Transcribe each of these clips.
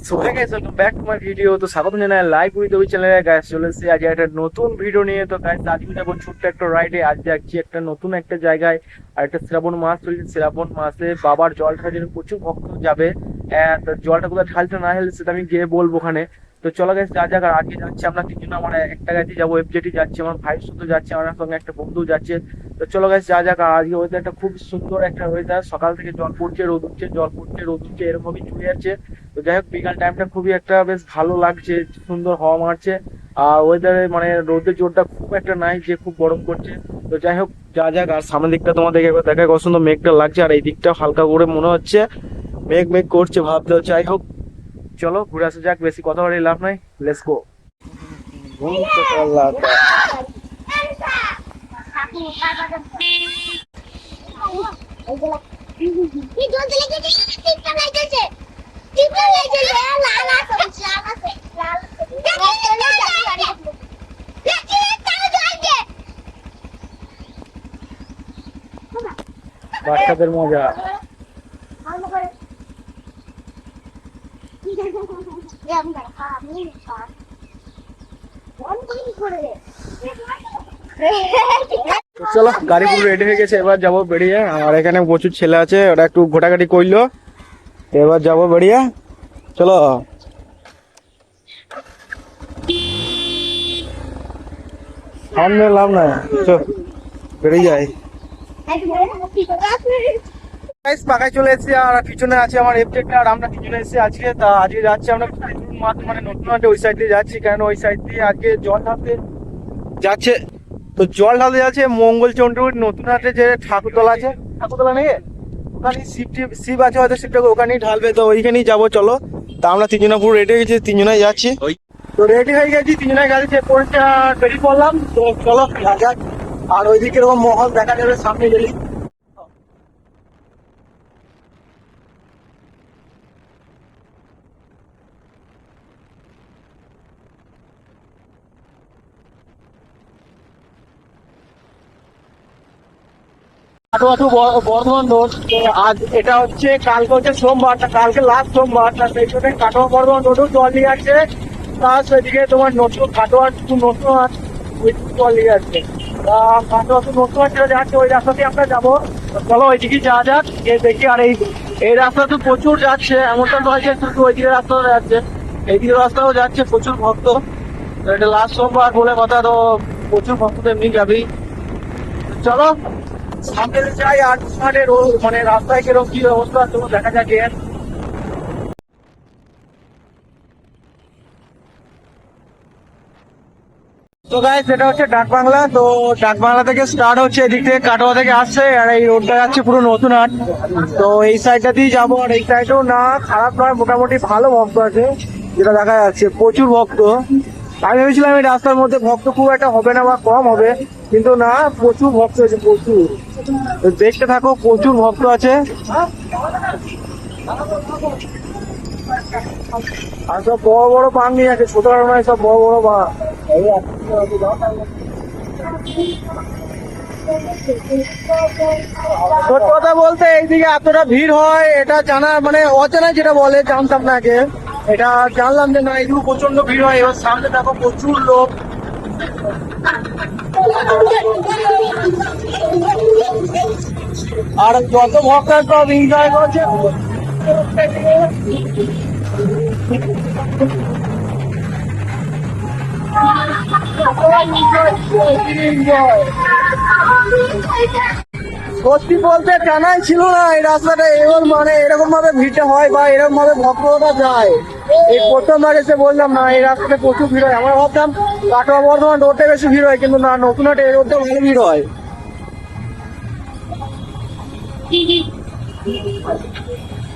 So hey guys, welcome back to my video. তো স্বাগত জানাই লাইভ উইথ ওই চ্যানেলে। গাইস চলে এসেছি আজ একটা নতুন ভিডিও নিয়ে। তো গাইস আজকে যাবো ছোট্ট একটা রাইডে। আজ যাচ্ছি একটা নতুন একটা জায়গায়। আর একটা শ্রাবণ মাস চলছে, শ্রাবণ মাসে বাবার জল ঢালার জন্য প্রচুর ভক্ত যাবে। তো জলটা কোথায় ঢালতে না ঢালতে সেটা আমি গিয়ে বলবো ওখানে। তো চলো গাইস যা যাক। আর আজকে যাচ্ছি আমরা তিনজন, আমার একটা গাড়িতে যাবো, এফজেটি যাচ্ছে, আমার ভাইয়ের সাথে যাচ্ছে, আমার সঙ্গে একটা বন্ধু যাচ্ছে। তো চলো গাইস যা যাক। আর আজকে ওয়েদারটা খুব সুন্দর একটা ওয়েদার, সকাল থেকে জল পড়ছে রোদ উঠছে, জল পড়ছে রোদ উঠছে, এরকমই চলে যাচ্ছে। তো যাই হোক, বিকাল টাইমটা খুবই একটা বেশ ভালো লাগছে, সুন্দর হাওয়া মারছে। আর ওয়েদারে মানে রোদের জোরটা খুব একটা নাই যে খুব গরম করছে। তো যাই হোক যা যাক। আর সামনের দিকটা তোমাদেরকে একবার দেখা, কত সুন্দর মেঘটা লাগছে, আর এই দিকটা হালকা করে মনে হচ্ছে মেঘ মেঘ করছে ভাবতে। যাই হোক চলো ঘুরে আসা যাক, বেশি কথা বলে লাভ নাই, লেটস গো। বাচ্চাদের মজা। চলো গাড়ি পুরো রেডি হয়ে গেছে, এবার যাবো বেরিয়ে। আর এখানে প্রচুর ছেলে আছে, ওরা একটু ঘোটাঘাটি করলো, এবার যাবো বেরিয়ে। চলো সামনে লাভ না, বেরিয়ে যাই। পাকায় চলে এসেছি, আর পিছনে আছে আমার এফজেডটা, আর আমরা পিছনে এসেছি আজকে। তা আজকে যাচ্ছি আমরা মানে নতুন হাটে, ওই সাইড দিয়ে যাচ্ছি, কারণ ওই সাইড দিয়ে আজকে জল ঢালতে যাচ্ছে। তো জল ঢালতে যাচ্ছে মঙ্গলচন্দ্রপুর নতুন হাটে, যে ঠাকুরতলা আছে, ঠাকুরতলা নাকি ওখানে শিব আছে, হয়তো শিবটাকে ওখানেই ঢালবে। তো ওইখানেই যাবো চলো। তা আমরা তিনজনে পুরো রেডি হয়ে গেছি, তিনজনাই যাচ্ছি। তো রেডি হয়ে গেছি, তিনজনের গাড়ি চেক করে বেরিয়ে পড়লাম। তো চলো যাক। আর ওইদিকে এরকম মহল দেখা যাবে সামনে গেলি। বর্ধমান রোড। তো আজ এটা হচ্ছে, কালকে হচ্ছে সোমবার, কালকে লাস্ট সোমবার, সেই জন্য কাটোয়া বর্ধমান রোডও জল নিয়ে আসছে। তার সেদিকে তোমার নতুন কাটোয়া নতুন ওই জল নিয়ে আসছে। কাটোয়া নতুন যেটা যাচ্ছে ওই রাস্তা দিয়ে আমরা যাবো। চলো ওইদিকে যাওয়া যাক, গিয়ে দেখি। আর এই রাস্তা তো প্রচুর যাচ্ছে, এমনটা নয় যে শুধু ওইদিকে রাস্তাও যাচ্ছে, এইদিকে রাস্তাও যাচ্ছে প্রচুর ভক্ত। এটা লাস্ট সোমবার বলে কথা, তো প্রচুর ভক্ত তো এমনি যাবেই। চলো সামনে যাই। আর মানে রাস্তায় কিরকম কি অবস্থা তোমার দেখা যাচ্ছে। তো গাইস এটা হচ্ছে ডাক বাংলা। তো ডাক বাংলা থেকে স্টার্ট হচ্ছে, এদিক থেকে কাটোয়া থেকে আসছে, আর এই রোডটা যাচ্ছে পুরো নতুন হাট। তো এই সাইডটা দিয়ে যাবো। আর এই সাইডেও না খারাপ নয়, মোটামুটি ভালো ভক্ত আছে, যেটা দেখা যাচ্ছে প্রচুর ভক্ত। আমি ভেবেছিলাম এই রাস্তার মধ্যে ভক্ত খুব একটা হবে না বা কম হবে, কিন্তু না, প্রচুর ভক্ত আছে, প্রচুর। দেখতে থাকো, প্রচুর ভক্ত আছে। আর সব বড় বড় বাং নিয়ে আছে, ছোট নয়, সব বড় বড় বাং। সত্যি কথা বলতে এইদিকে এতটা ভিড় হয় এটা জানা মানে অচেনা, যেটা বলে জানতাম না আগে, এটা জানলাম যে না এইদিকে প্রচন্ড ভিড় হয়। এবার সামনে দেখো প্রচুর লোক। আর যত ভক্ত সব এনজয় করছে। সত্যি বলতে জানাই ছিল না এই রাস্তাটা এবার মানে এরকম ভাবে ভিড়টা হয় বা এরকম ভাবে ভক্তরা যায়। এই প্রথমবার এসে বললাম না এই রাস্তাটা প্রচুর ভিড় হয়। আমরা ভাবতাম কাটোয়া বর্ধমান রোডটা বেশি ভিড় হয়, কিন্তু না, নতুন হাটে এই রোডটা ভালো ভিড় হয়।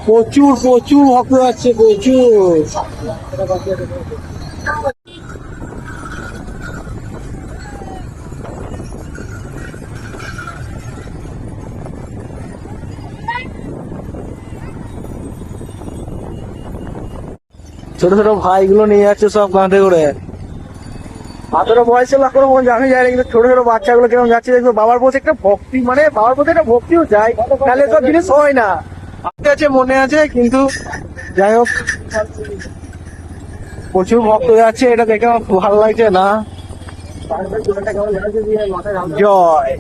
প্রচুর প্রচুর ভক্ত যাচ্ছে, প্রচুর। ছোট ছোট ভাইগুলো নিয়ে যাচ্ছে সব কাঁধে করে। এতটা বয়সে লাখ করে আমি যাই না, কিন্তু ছোট ছোট বাচ্চাগুলো কেমন যাচ্ছে দেখবো। বাবার প্রতি একটা ভক্তি, মানে বাবার প্রতি একটা ভক্তিও যায়, তাহলে সব জিনিস হয় না। আছে মনে আছে, কিন্তু যাই হোক প্রচুর ভক্ত যাচ্ছে, এটা দেখে আমার খুব ভালো লাগছে না। জয়।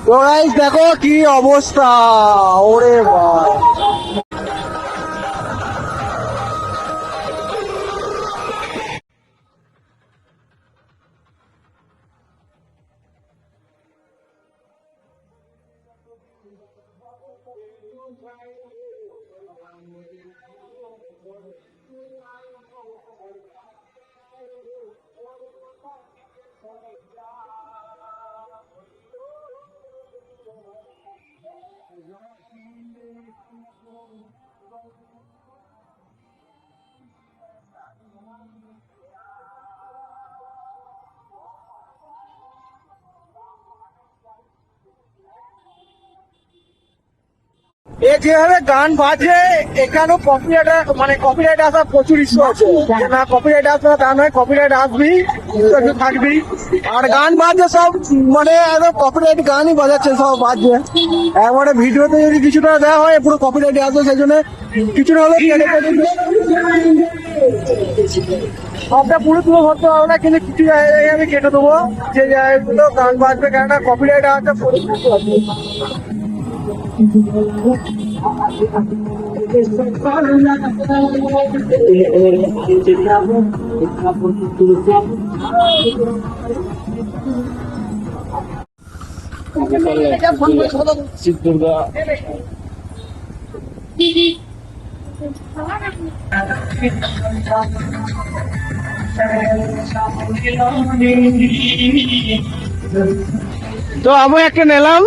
তো গাইস দেখো কি অবস্থা, ওরে বাবা। এ যেভাবে গান বাজে এখানেও কপিরাইট, মানে কপিরাইট আসার প্রচুর ইস্যু আছে। না কপিরাইট আসবে তা নয়, কপিরাইট আসবি, একটু থাকবি। আর গান বাজছে সব, মানে একদম কপিরাইট গানই বাজাচ্ছে, সব বাজছে একবারে। ভিডিওতে যদি কিছুটা দেওয়া হয় পুরো কপিরাইট আসবে, সেই জন্য কিছুটা হলে সবটা পুরো তুলে ধরতে পারবো না, কিন্তু কিছু জায়গায় আমি কেটে দেবো যে জায়গাগুলো গান বাজবে, কেননা কপিরাইট আসতে প্রচুর আছে। তো আমি একটা নিলাম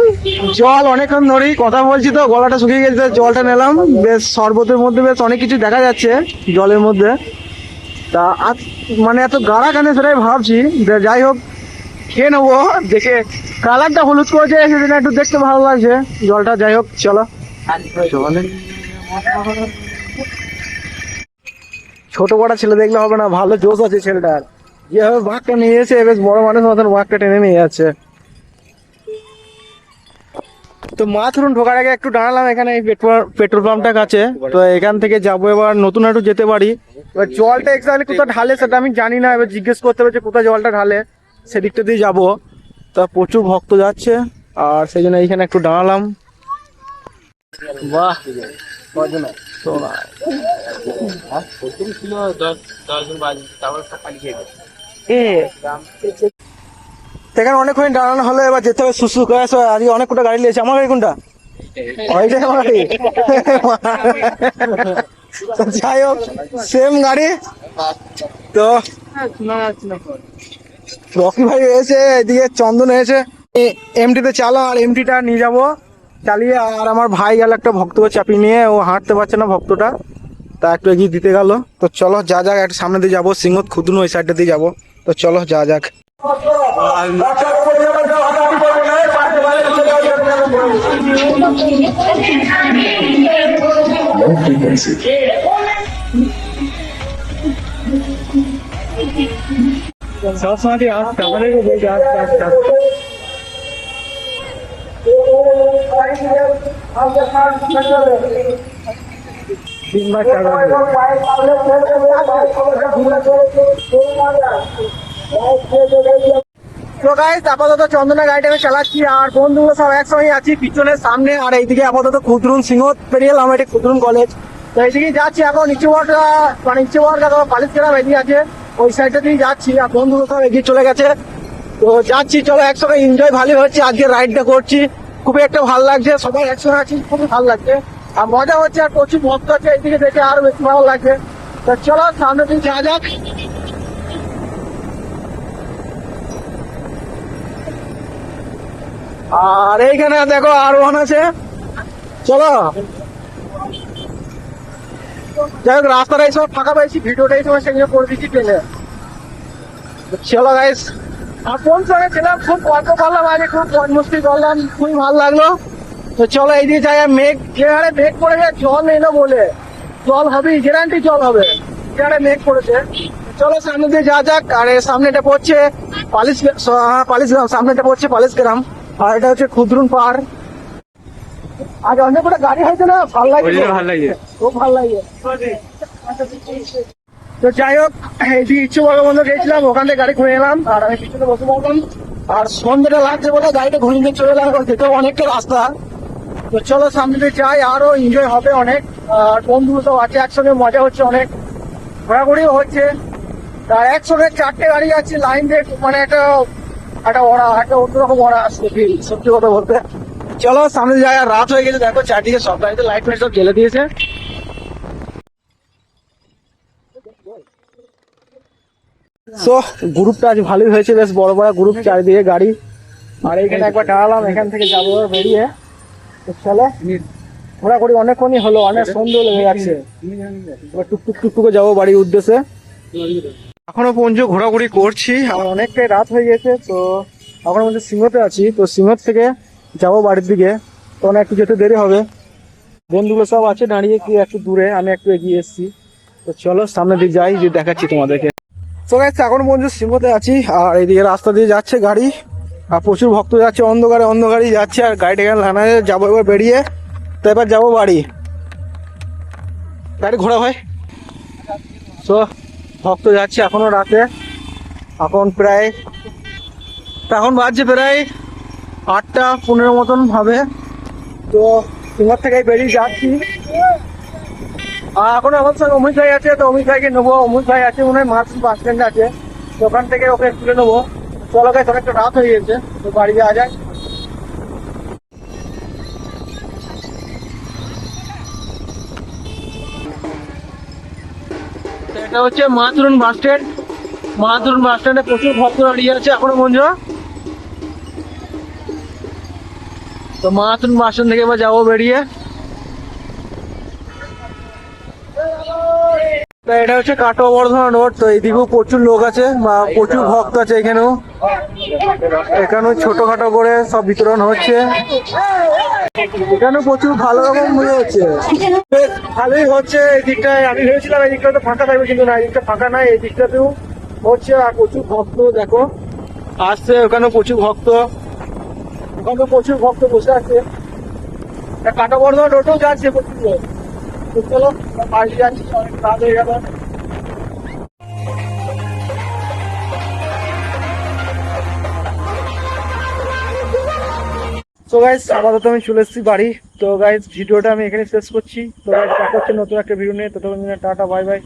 জল, অনেকক্ষণ ধরেই কথা বলছি তো গলাটা শুকিয়ে গেছে, জলটা নিলাম। বেশ শরবতের মধ্যে বেশ অনেক কিছু দেখা যাচ্ছে জলের মধ্যে। তা মানে এত গাঢ়া কেন সেটাই ভাবছি। যাই হোক খেয়ে নেবো, দেখে কালারটা হলুদ করেছে সেদিন একটু দেখতে ভালো লাগছে জলটা। যাই হোক চলো। ছোট বড় ছেলে দেখলে হবে না, ভালো জোশ আছে ছেলেটার। যেভাবে বাঘটা নিয়ে এসে বেশ বড় মানুষ মতন বাঘটা টেনে নিয়ে যাচ্ছে। তো মাথুরুন ঢোকার আগে একটু দাঁড়ালাম এখানে এই পেট্রোল পাম্পটার কাছে। তো এখান থেকে যাবো এবার নতুন একটু যেতে পারি। এবার জলটা এক্স্যাক্টলি কোথায় ঢালে সেটা আমি জানি না, এবার জিজ্ঞেস করতে হবে যে কোথায় জলটা ঢালে, সেদিকটা দিয়ে যাবো। তা প্রচুর ভক্ত যাচ্ছে আর সেই জন্য এইখানে একটু দাঁড়ালাম। বাহ এখানে অনেকক্ষণ দাঁড়ানো হলো, এবার যেতে হবে সুসু করে। আজকে অনেক কটা গাড়ি নিয়েছে। আমার গাড়ি কোনটা? ওইটাই আমার গাড়ি। যাই হোক সেম গাড়ি। তো রকি ভাই এসে, এদিকে চন্দন এসে এমটিতে চালা, আর এমটিটা নিয়ে যাবো চালিয়ে। আর আমার ভাই গেল একটা ভক্তকে চাপিয়ে নিয়ে, ও হাঁটতে পারছে না ভক্তটা, তা একটু এগিয়ে দিতে গেল। তো চলো যা যাক, একটু সামনে দিয়ে যাবো, সিংহত খুদুন ওই সাইডটা দিয়ে যাবো। তো চলো যা যাক। তো গাইস আপাতত চন্দনা গাড়িটা আমি চালাচ্ছি, আর বন্ধুগুলো সব একসঙ্গে আছি পিছনে সামনে। আর এইদিকে আপাতত খুদরুন সিংহ পেরিয়ে এলাম, এটা খুদরুন কলেজ। তো এইদিকে যাচ্ছি এখন নিচু ওয়ার্ডটা, মানে নিচু ওয়ার্ড পালিশ গ্রাম এদিকে আছে, ওই সাইডটা দিয়ে যাচ্ছি। আর বন্ধুগুলো সব এগিয়ে চলে গেছে। তো যাচ্ছি, চলো একসঙ্গে এনজয় ভালো হচ্ছে। আজকে রাইডটা করছি, খুবই একটা ভালো লাগছে, সবাই একসঙ্গে আছি, খুবই ভালো লাগছে আর মজা হচ্ছে। আর প্রচুর ভক্ত আছে এইদিকে, দেখে আরো বেশি ভালো লাগছে। তো চলো সামনে দিন যা যাক। আর এইখানে দেখো আর ওয়ান আছে, চলো। যাই হোক রাস্তাটা এই সময় ফাঁকা পাইছি, ভিডিওটা এই সময় সেখানে করে দিচ্ছি ট্রেনে। চলো গাইস, আর কোন সঙ্গে ছিলাম, খুব গল্প করলাম আজকে, খুব মস্তি করলাম, খুবই ভালো লাগলো। তো চলো এইদিকে যাই। আর মেঘ যে হারে মেঘ পড়েছে, জল নেই না বলে, জল হবে গ্যারান্টি, জল হবে যে হারে মেঘ পড়েছে। চলো সামনে দিয়ে যা যাক। আর এর সামনেটা পড়ছে পালিশগ্রাম, সামনেটা পড়ছে পালিশগ্রাম, আর এটা হচ্ছে খুদরুন পাহাড়। আজ অনেক করে গাড়ি হয়েছে না, ভালো লাগে, ভালো লাগে। খুব ভালো লাগে। তো যাই হোক, এইদিকে ইচ্ছে বঙ্গবন্ধু গেছিলাম, ওখান থেকে গাড়ি ঘুরে এলাম, আর আমি পিছনে বসে পড়লাম। আর সন্ধ্যেটা লাগছে বলে গাড়িটা ঘুরিয়ে নিয়ে চলে এলাম, যেতেও অনেকটা রাস্তা। তো চলো সামনে দিয়ে যাই, আরো এনজয় হবে অনেক। আর বন্ধুগুলো সব আছে, একসঙ্গে মজা হচ্ছে, অনেক ঘোরাঘুরিও হচ্ছে। আর একসঙ্গে 4টে গাড়ি যাচ্ছে লাইন দিয়ে, মানে একটা অন্যরকম ওরা আসছে ফিল, সত্যি কথা বলতে। চলো সামনে যাই। আর রাত হয়ে গেছে, দেখো চারদিকে সব গাড়িতে লাইট ফাইট সব জ্বেলে দিয়েছে। তো গ্রুপটা আজ ভালোই হয়েছে, বেশ বড় বড় গ্রুপ, চারিদিকে গাড়ি। আর এইখানে একবার দাঁড়ালাম, এখান থেকে যাবো বেরিয়ে। তো চলো ঘোরাঘুরি অনেকক্ষণই হলো, অনেক সন্ধ্যে লেগে যাচ্ছে। এবার টুকটুক টুকটুকে যাবো বাড়ির উদ্দেশ্যে। এখনো পর্যন্ত ঘোরাঘুরি করছি, আর অনেকটাই রাত হয়ে গেছে। তো এখনো পর্যন্ত সিংহতে আছি, তো সিংহ থেকে যাবো বাড়ির দিকে। তো একটু যেতে দেরি হবে, বন্ধুগুলো সব আছে দাঁড়িয়ে, কি একটু দূরে, আমি একটু এগিয়ে এসেছি। তো চলো সামনের দিকে যাই, যে দেখাচ্ছি তোমাদেরকে। তো গাইস এখন পর্যন্ত সিংহতে আছি, আর এইদিকে রাস্তা দিয়ে যাচ্ছে গাড়ি, আর প্রচুর ভক্ত যাচ্ছে, অন্ধকারে যাচ্ছে। আর গাড়িটা এখানে লানা যাবো এবার বেরিয়ে। তো এবার যাবো বাড়ি, গাড়ি ঘোরা হয়। তো ভক্ত যাচ্ছে এখনো রাতে, এখন বাজছে প্রায় 8টা 15 মতন হবে। তো সিংহ থেকে বেরিয়ে যাচ্ছি। আর এখন আমার সঙ্গে অমিত ভাই আছে, তো অমিত ভাইকে নেবো। অমিত ভাই আছে মনে হয় মাছ বাস স্ট্যান্ডে আছে, তো ওখান থেকে ওকে তুলে নেবো। চলো গাইস, অনেকটা রাত হয়ে গেছে, তো বাড়ি যাওয়া যায়। তো এটা হচ্ছে মাতরুন বাস স্ট্যান্ড। মাতরুন বাস স্ট্যান্ডে প্রচুর ভক্ত দাঁড়িয়ে আছে এখনো পর্যন্ত। তো মাতরুন বাস স্ট্যান্ড থেকে এবার যাবো বেরিয়ে। তো এটা হচ্ছে কাটোয়া বর্ধমান রোড। তো এইদিকেও প্রচুর লোক আছে, বা প্রচুর ভক্ত আছে এখানেও। এখানেও ছোটখাটো করে সব বিতরণ হচ্ছে, এখানে প্রচুর ভালো রকম মনে হচ্ছে, বেশ ভালোই হচ্ছে। এই দিকটায় আমি ভেবেছিলাম এই দিকটা তো ফাঁকা থাকবে, কিন্তু না, এই দিকটা ফাঁকা নাই, এই দিকটাতেও হচ্ছে। আর প্রচুর ভক্ত দেখো আসছে, ওখানেও প্রচুর ভক্ত, বসে আছে। কাটোয়া বর্ধমান রোডেও যাচ্ছে প্রচুর লোক। তো চলো বাড়ি যাচ্ছি, অনেক রাত হয়ে গেল। তো গাইস আপাতত আমি চলে এসেছি বাড়ি। তো গাইস ভিডিওটা আমি এখানে শেষ করছি। তো গাইস দেখা হচ্ছে নতুন একটা ভিডিও নিয়ে, ততক্ষণ টাটা বাই বাই।